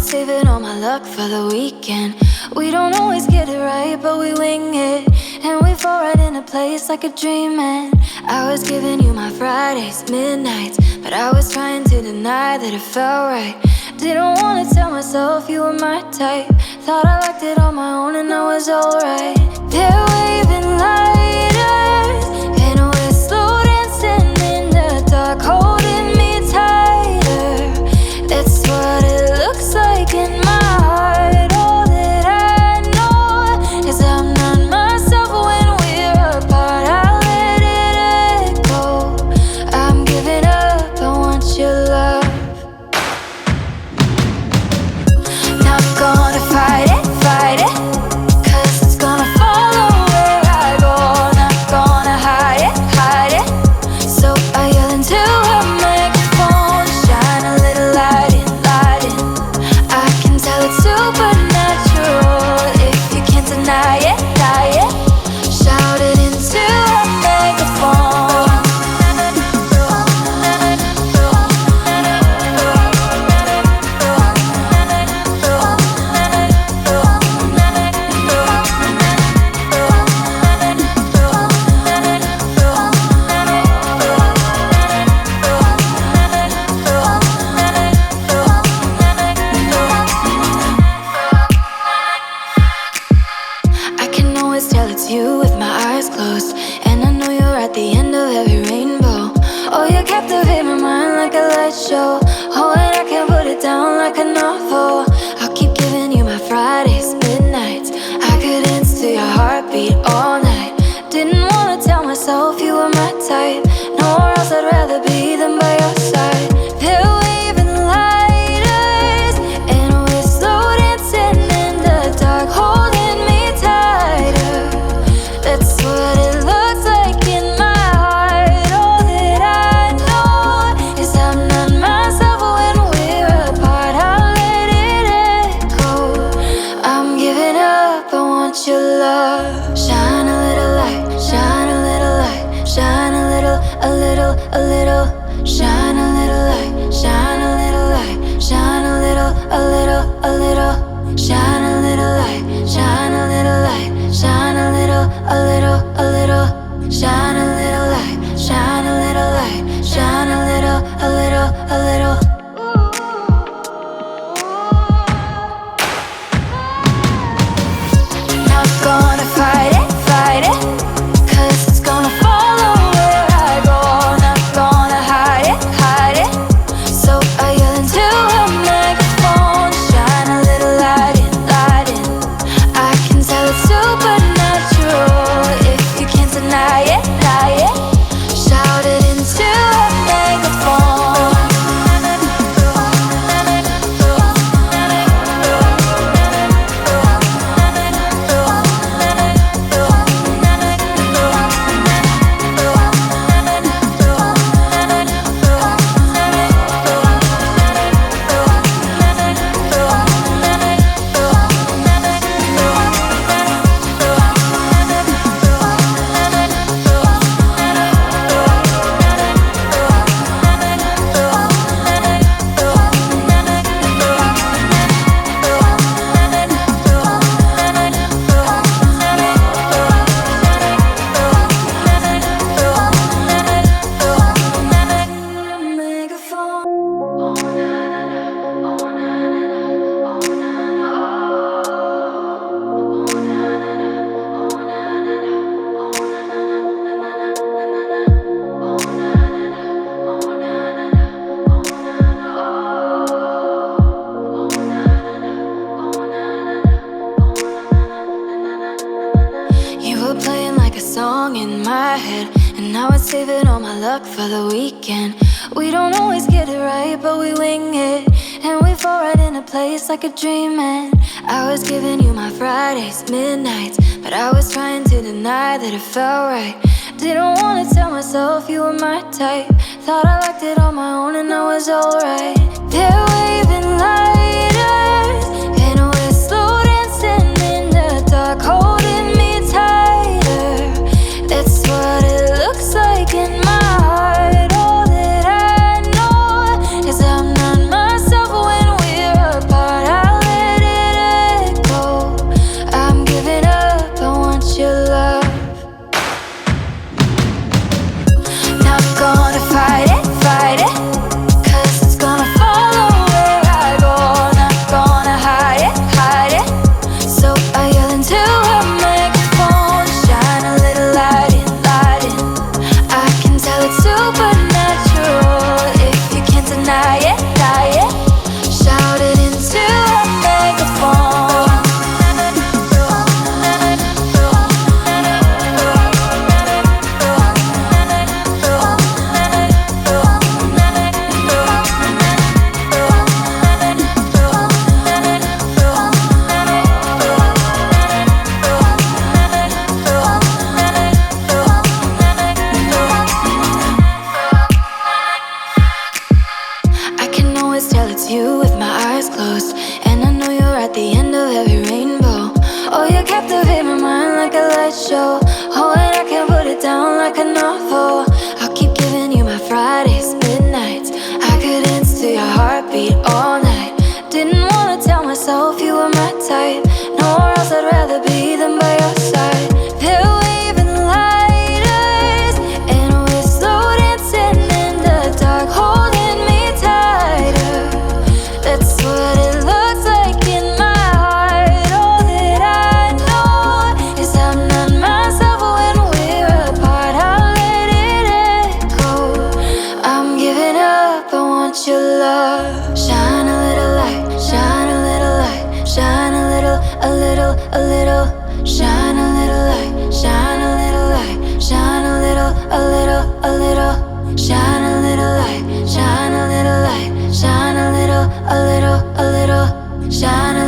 was saving all my luck for the weekend. We don't always get it right, but we wing it. And we fall right into place like a dream. And I was giving you my Fridays, midnights, but I was trying to deny that it felt right. Didn't wanna tell myself you were my type. Thought I liked it on my own and I was alright. They're waving lighters, and we're slow dancing in the dark, holding me tighter. That's what it looks like in my heart. All that I know is I'm not myself when we're apart. I let it echo. I'm giving up, I want your love. Not gonna fight it, fight it, 'cause it's gonna follow where I go. Not gonna hide it, hide it. So I yell into a megaphone, shine a little light in, light in. I can tell it's supernatural if you can't deny it, deny it. Shout it into a megaphone. I can always tell it's you with my eyes closed, and I know you're at the end of every rainbow. Oh, you captivate my mind like a light show. Oh, and I can't put it down like a novel. I'll keep giving you my Fridays, midnights. I could dance to your heartbeat all night. Didn't wanna tell myself you were my type. Nowhere else I'd rather be than by your side. They're waving lighters, and we're slow dancing in the dark, holding me tighter. That's what it looks like in my heart. All that I know is I'm not myself when we're apart. I'll let it echo. I'm giving up, I want your love. Shine a little light, shine a little light, shine a little, a little, a little. Shine a little light, shine a little light, shine a little, a little, a little. Shine a little light, shine a little light, shine a little, a little, a little. Shine a little light, shine a little light, shine a little, a little, a little. Not gonna fight it, 'cause it's gonna follow where I go. Not gonna hide it, hide it. So I yell into a megaphone, shine a little light in, light in. I can tell it's supernatural if you can't deny it, deny it. Shout it into a megaphone. You were playing like a song in my head, and now it's saving all my luck for the weekend. We don't always get it right, but we wing it. And we fall right into place like a dream. And I was giving you my Fridays, midnights, but I was trying to deny that it felt right. Didn't wanna tell myself you were my type. Thought I liked it on my own and I was alright. They're waving lighters, and we're slow dancing in the dark, holding me tighter. That's what it looks like in my heart. All that I know is I'm not myself when we're apart. I captivate my mind like a light show. Oh, and I can't put it down like a novel. I'll keep giving you my Fridays, midnights. I could dance to your heartbeat all night. Didn't wanna tell myself you were my type. Nowhere else I'd rather be than by your side. They're waving lighters, and we're slow dancing in the dark, holding me tighter. That's what it looks like in my heart. All that I know is I'm not myself when we're apart. I'll let it echo. I'm giving up, I want your love. Shine a little light, shine a little light, shine a little, a little, a little. Shine a little light, shine a little light, shine a little, a little, a little. Shine a little light, shine a little light, shine a little, a little, a little. Shine a